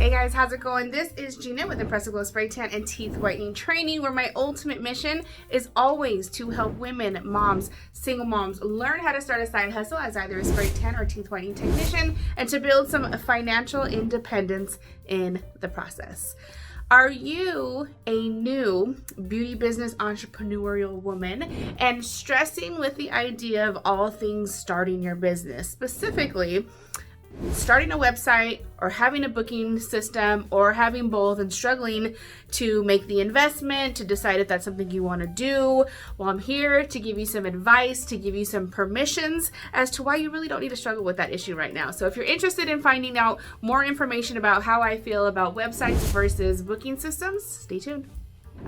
Hey guys, how's it going? This is Gina with Impressive Glow Spray Tan and Teeth Whitening Training, where my ultimate mission is always to help women, moms, single moms learn how to start a side hustle as either a spray tan or teeth whitening technician and to build some financial independence in the process. Are you a new beauty business entrepreneurial woman and stressing with the idea of all things starting your business, specifically starting a website or having a booking system or having both, and struggling to make the investment, to decide if that's something you want to do? Well, I'm here to give you some advice, to give you some permissions as to why you really don't need to struggle with that issue right now. So if you're interested in finding out more information about how I feel about websites versus booking systems, stay tuned.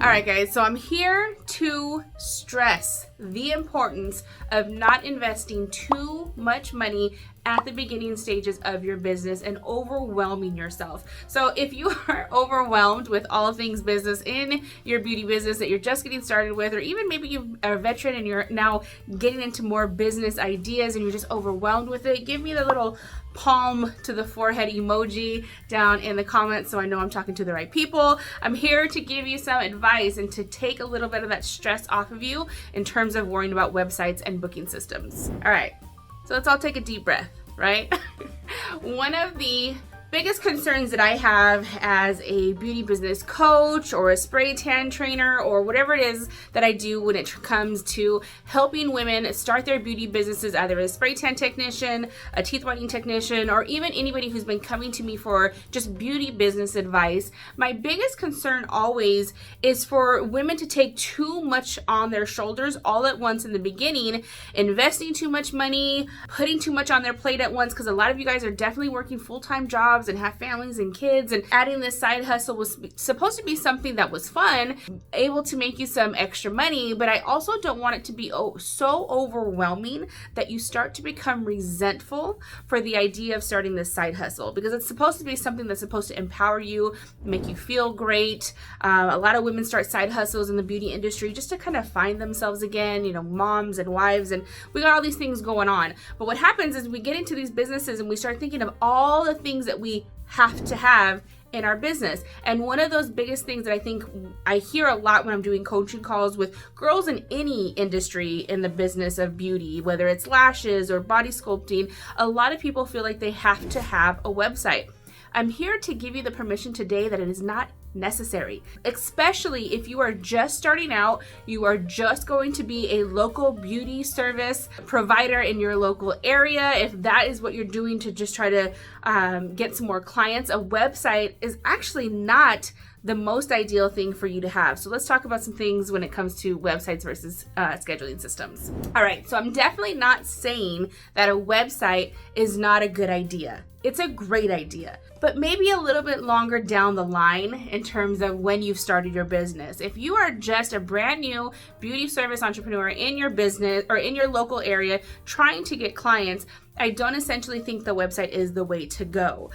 All right, guys, so I'm here to stress the importance of not investing too much money at the beginning stages of your business and overwhelming yourself. So if you are overwhelmed with all things business in your beauty business that you're just getting started with, or even maybe you are a veteran and you're now getting into more business ideas and you're just overwhelmed with it, give me the little palm to the forehead emoji down in the comments so I know I'm talking to the right people. I'm here to give you some advice and to take a little bit of that stress off of you in terms of worrying about websites and booking systems. All right, so let's all take a deep breath, right? One of the biggest concerns that I have as a beauty business coach or a spray tan trainer or whatever it is that I do when it comes to helping women start their beauty businesses, either a spray tan technician, a teeth whitening technician, or even anybody who's been coming to me for just beauty business advice, my biggest concern always is for women to take too much on their shoulders all at once in the beginning, investing too much money, putting too much on their plate at once, because a lot of you guys are definitely working full-time jobs and have families and kids, and adding this side hustle was supposed to be something that was fun, able to make you some extra money, but I also don't want it to be so overwhelming that you start to become resentful for the idea of starting this side hustle, because it's supposed to be something that's supposed to empower you, make you feel great. A lot of women start side hustles in the beauty industry just to kind of find themselves again, you know, moms and wives, and we got all these things going on. But what happens is we get into these businesses and we start thinking of all the things that we have to have in our business. And one of those biggest things that I think I hear a lot when I'm doing coaching calls with girls in any industry in the business of beauty, whether it's lashes or body sculpting, a lot of people feel like they have to have a website. I'm here to give you the permission today that it is not necessary, especially if you are just starting out, you are just going to be a local beauty service provider in your local area. If that is what you're doing to just try to get some more clients, a website is actually not the most ideal thing for you to have. So let's talk about some things when it comes to websites versus scheduling systems. All right, so I'm definitely not saying that a website is not a good idea. It's a great idea, but maybe a little bit longer down the line in terms of when you've started your business. If you are just a brand new beauty service entrepreneur in your business or in your local area trying to get clients, I don't essentially think the website is the way to go.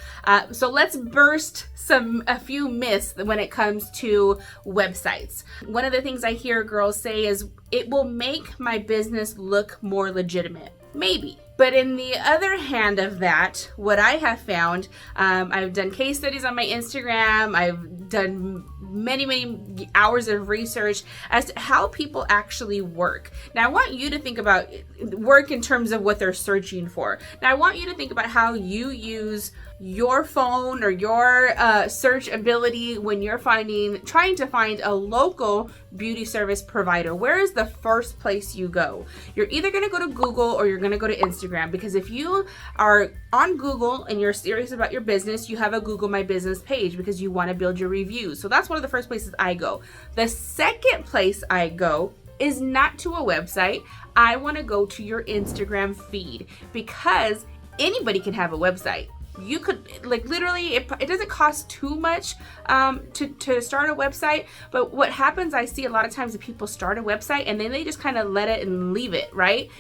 So let's burst a few myths when it comes to websites. One of the things I hear girls say is, it will make my business look more legitimate. Maybe. But in the other hand of that, what I have found, I've done case studies on my Instagram, I've done many hours of research as to how people actually work. Now, I want you to think about work in terms of what they're searching for. Now, I want you to think about how you use your phone or your search ability when you're trying to find a local beauty service provider. Where is the first place you go? You're either going to go to Google or you're going to go to Instagram, because if you are on Google and you're serious about your business, you have a Google My Business page because you want to build your reviews. So that's one of the first places I go. The second place I go is not to a website. I want to go to your Instagram feed, because anybody can have a website. You could, like, literally, it doesn't cost too much to start a website. But what happens, I see a lot of times that people start a website and then they just kind of let it and leave it, right?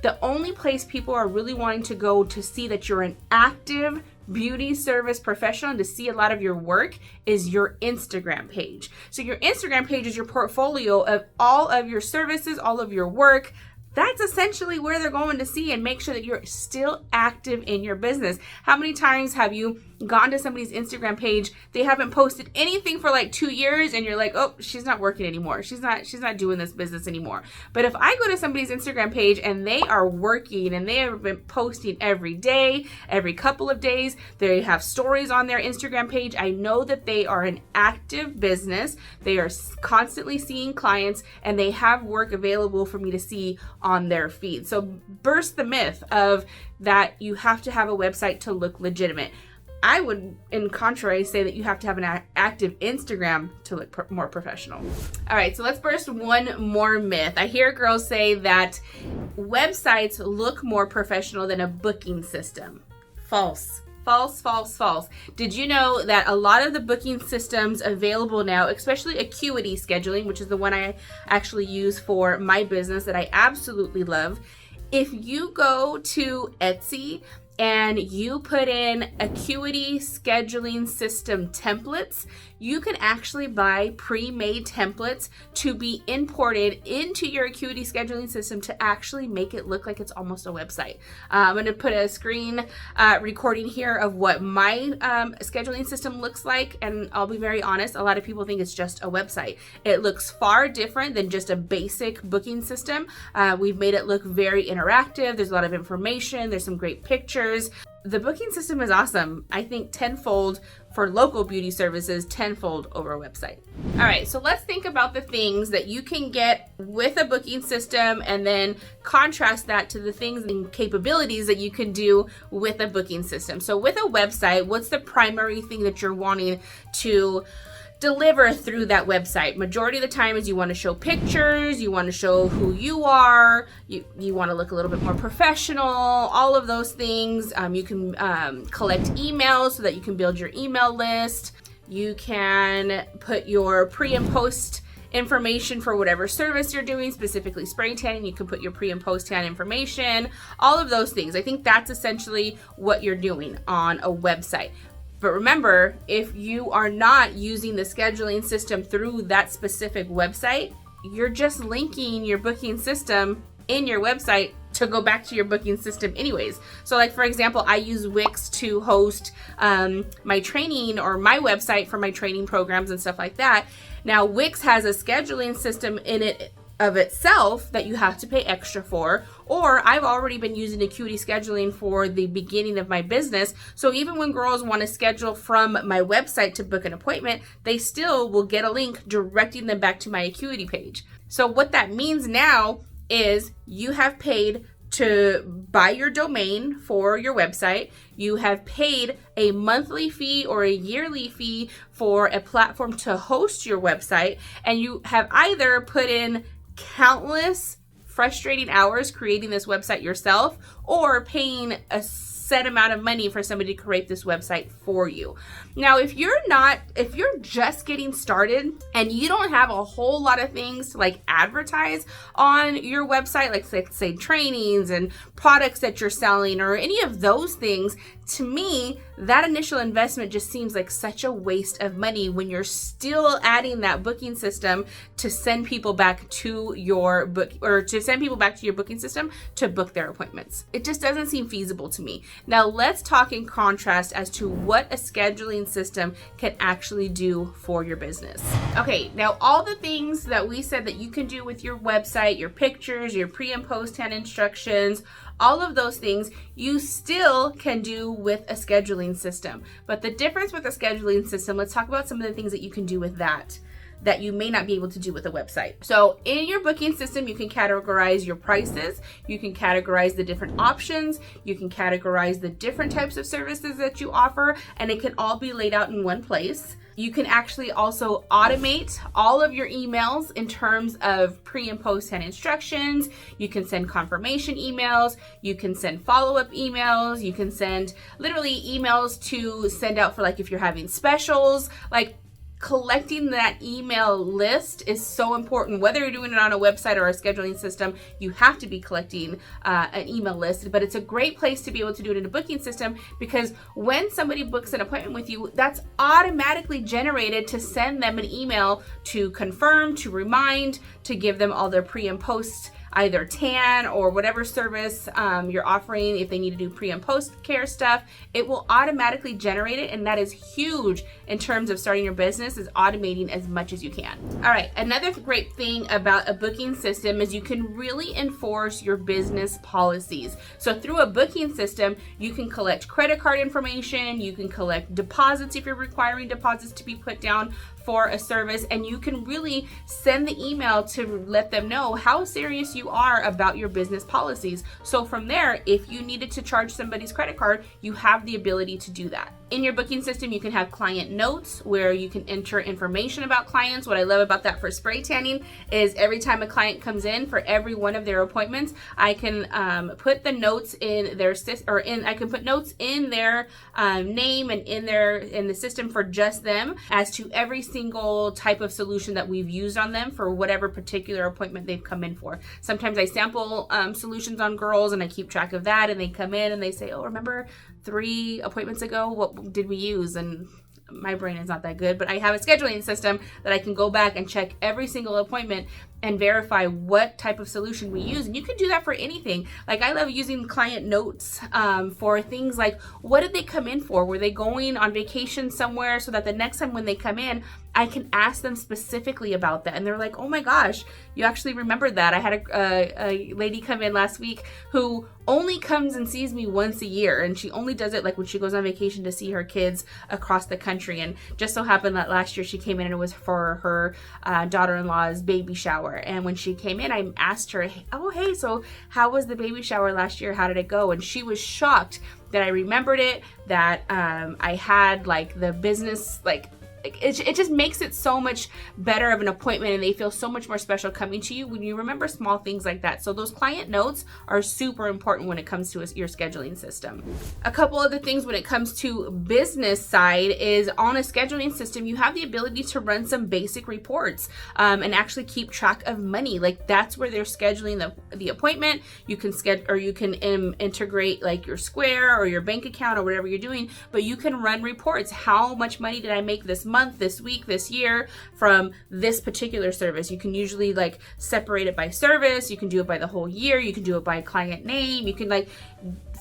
The only place people are really wanting to go to see that you're an active beauty service professional and to see a lot of your work is your Instagram page. So your Instagram page is your portfolio of all of your services, all of your work. That's essentially where they're going to see and make sure that you're still active in your business. How many times have you gone to somebody's Instagram page, they haven't posted anything for like 2 years, and you're like, oh, she's not working anymore. She's not doing this business anymore. But if I go to somebody's Instagram page and they are working and they have been posting every day, every couple of days, they have stories on their Instagram page, I know that they are an active business. They are constantly seeing clients and they have work available for me to see on their feed. So burst the myth of that you have to have a website to look legitimate. I would, in contrary, say that you have to have an active Instagram to look more professional. All right, so let's burst one more myth. I hear girls say that websites look more professional than a booking system. False. False, false, false. Did you know that a lot of the booking systems available now, especially Acuity Scheduling, which is the one I actually use for my business that I absolutely love, if you go to Etsy and you put in Acuity Scheduling System templates, you can actually buy pre-made templates to be imported into your Acuity Scheduling System to actually make it look like it's almost a website. I'm going to put a screen recording here of what my scheduling system looks like, and I'll be very honest, a lot of people think it's just a website. It looks far different than just a basic booking system. We've made it look very interactive. There's a lot of information. There's some great pictures. The booking system is awesome. I think tenfold for local beauty services, tenfold over a website. All right, so let's think about the things that you can get with a booking system and then contrast that to the things and capabilities that you can do with a booking system. So with a website, what's the primary thing that you're wanting to deliver through that website? Majority of the time is you want to show pictures, you want to show who you are, you want to look a little bit more professional, all of those things. You can collect emails so that you can build your email list. You can put your pre and post information for whatever service you're doing, specifically spray tanning. You can put your pre and post tan information, all of those things. I think that's essentially what you're doing on a website. But remember, if you are not using the scheduling system through that specific website, you're just linking your booking system in your website to go back to your booking system anyways. So like, for example, I use Wix to host my training or my website for my training programs and stuff like that. Now, Wix has a scheduling system in it of itself that you have to pay extra for, or I've already been using Acuity Scheduling for the beginning of my business. So even when girls want to schedule from my website to book an appointment, they still will get a link directing them back to my Acuity page. So what that means now is you have paid to buy your domain for your website. You have paid a monthly fee or a yearly fee for a platform to host your website, and you have either put in countless frustrating hours creating this website yourself or paying a set amount of money for somebody to create this website for you. Now, if you're just getting started and you don't have a whole lot of things to like advertise on your website, like say trainings and products that you're selling or any of those things, to me, that initial investment just seems like such a waste of money when you're still adding that booking system to send people back to your booking system to book their appointments. It just doesn't seem feasible to me. Now, let's talk in contrast as to what a scheduling system can actually do for your business. Okay, now all the things that we said that you can do with your website, your pictures, your pre and post tan instructions, all of those things you still can do with a scheduling system. But the difference with a scheduling system, let's talk about some of the things that you can do with that you may not be able to do with a website. So in your booking system, you can categorize your prices, you can categorize the different options, you can categorize the different types of services that you offer, and it can all be laid out in one place. You can actually also automate all of your emails in terms of pre and post tan instructions. You can send confirmation emails. You can send follow-up emails. You can send literally emails to send out for like if you're having specials. Like, collecting that email list is so important. Whether you're doing it on a website or a scheduling system, you have to be collecting an email list. But it's a great place to be able to do it in a booking system, because when somebody books an appointment with you, that's automatically generated to send them an email to confirm, to remind, to give them all their pre and post either tan or whatever service you're offering. If they need to do pre and post care stuff, it will automatically generate it, and that is huge in terms of starting your business, is automating as much as you can. All right, another great thing about a booking system is you can really enforce your business policies. So through a booking system, you can collect credit card information, you can collect deposits if you're requiring deposits to be put down for a service, and you can really send the email to let them know how serious you are about your business policies. So from there, if you needed to charge somebody's credit card, you have the ability to do that. In your booking system, you can have client notes where you can enter information about clients. What I love about that for spray tanning is every time a client comes in, for every one of their appointments, I can put the notes in their I can put notes in their name and in the system for just them as to every single type of solution that we've used on them for whatever particular appointment they've come in for. Sometimes I sample solutions on girls and I keep track of that, and they come in and they say, oh, remember 3 appointments ago, what did we use? And my brain is not that good, but I have a scheduling system that I can go back and check every single appointment and verify what type of solution we use. And you can do that for anything. Like, I love using client notes for things like, what did they come in for? Were they going on vacation somewhere, so that the next time when they come in, I can ask them specifically about that. And they're like, oh my gosh, you actually remembered that. I had a lady come in last week who only comes and sees me once a year, and she only does it like when she goes on vacation to see her kids across the country. And just so happened that last year she came in and it was for her daughter-in-law's baby shower. And when she came in, I asked her, oh, hey, so how was the baby shower last year? How did it go? And she was shocked that I remembered it, that I had like the business, like, it just makes it so much better of an appointment, and they feel so much more special coming to you when you remember small things like that. So those client notes are super important when it comes to your scheduling system. A couple other things when it comes to business side is, on a scheduling system, you have the ability to run some basic reports and actually keep track of money. Like, that's where they're scheduling the appointment. You can schedule, or you can integrate like your Square or your bank account or whatever you're doing, but you can run reports. How much money did I make this month, this week, this year from this particular service? You can usually like separate it by service. You can do it by the whole year. You can do it by client name. You can like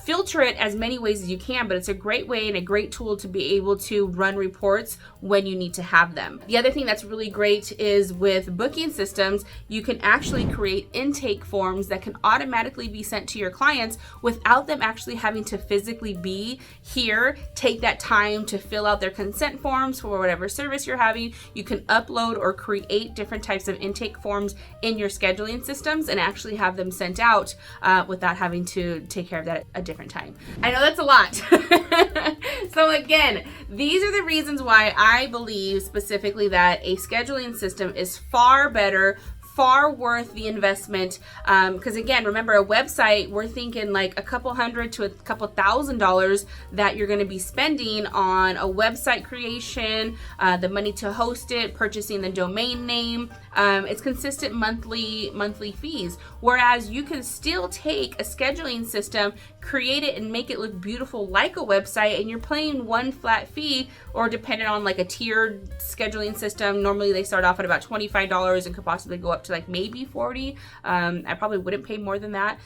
filter it as many ways as you can, but it's a great way and a great tool to be able to run reports when you need to have them. The other thing that's really great is with booking systems, you can actually create intake forms that can automatically be sent to your clients without them actually having to physically be here, take that time to fill out their consent forms for whatever service you're having. You can upload or create different types of intake forms in your scheduling systems and actually have them sent out without having to take care of that at a different time. I know that's a lot. So again, these are the reasons why I believe specifically that a scheduling system is far better, far worth the investment, because again, remember, a website, we're thinking like a couple $100 to a couple $1,000 that you're going to be spending on a website creation, the money to host it, purchasing the domain name. It's consistent monthly fees, whereas you can still take a scheduling system, create it and make it look beautiful like a website, and you're paying one flat fee, or depending on like a tiered scheduling system, normally they start off at about $25 and could possibly go up to like maybe $40. I probably wouldn't pay more than that,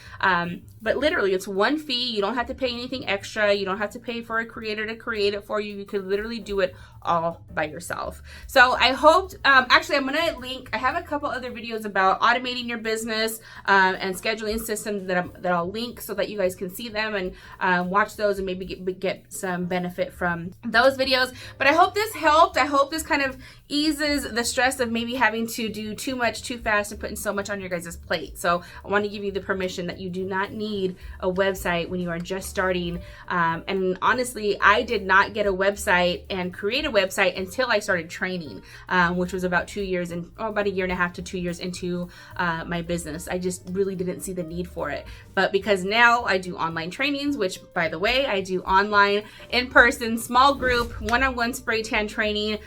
but literally it's one fee. You don't have to pay anything extra. You don't have to pay for a creator to create it for you. You could literally do it all by yourself. So I hope, actually I'm gonna link, I have a couple other videos about automating your business and scheduling systems that I'll link so that you guys can see them and watch those and maybe get some benefit from those videos. But I hope this helped. I hope this kind of eases the stress of maybe having to do too much too fast and putting so much on your guys' plate. So I want to give you the permission that you do not need a website when you are just starting. And honestly, I did not get a website and create a website until I started training, which was about 2 years and about a year and a half to 2 years into my business. I just really didn't see the need for it. But because now I do online trainings, which by the way, I do online, in-person, small group, one-on-one spray tan training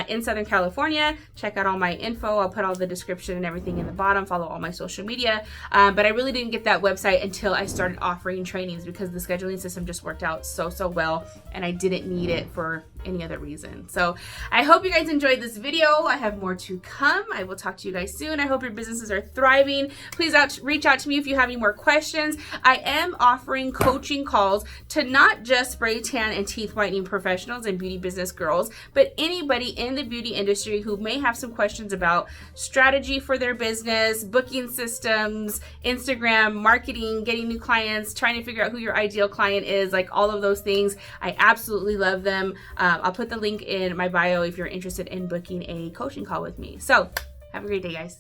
in Southern California. Check out all my info. I'll put all the description and everything in the bottom. Follow all my social media. But I really didn't get that website until I started offering trainings, because the scheduling system just worked out so well, and I didn't need it for any other reason. So I hope you guys enjoyed this video. I have more to come. I will talk to you guys soon. I hope your businesses are thriving. Please reach out to me if you have any more questions. I am offering coaching calls to not just spray tan and teeth whitening professionals and beauty business girls, but anybody in the beauty industry who may have some questions about strategy for their business, booking systems, Instagram, marketing, getting new clients, trying to figure out who your ideal client is, like all of those things. I absolutely love them. I'll put the link in my bio if you're interested in booking a coaching call with me. So have a great day, guys.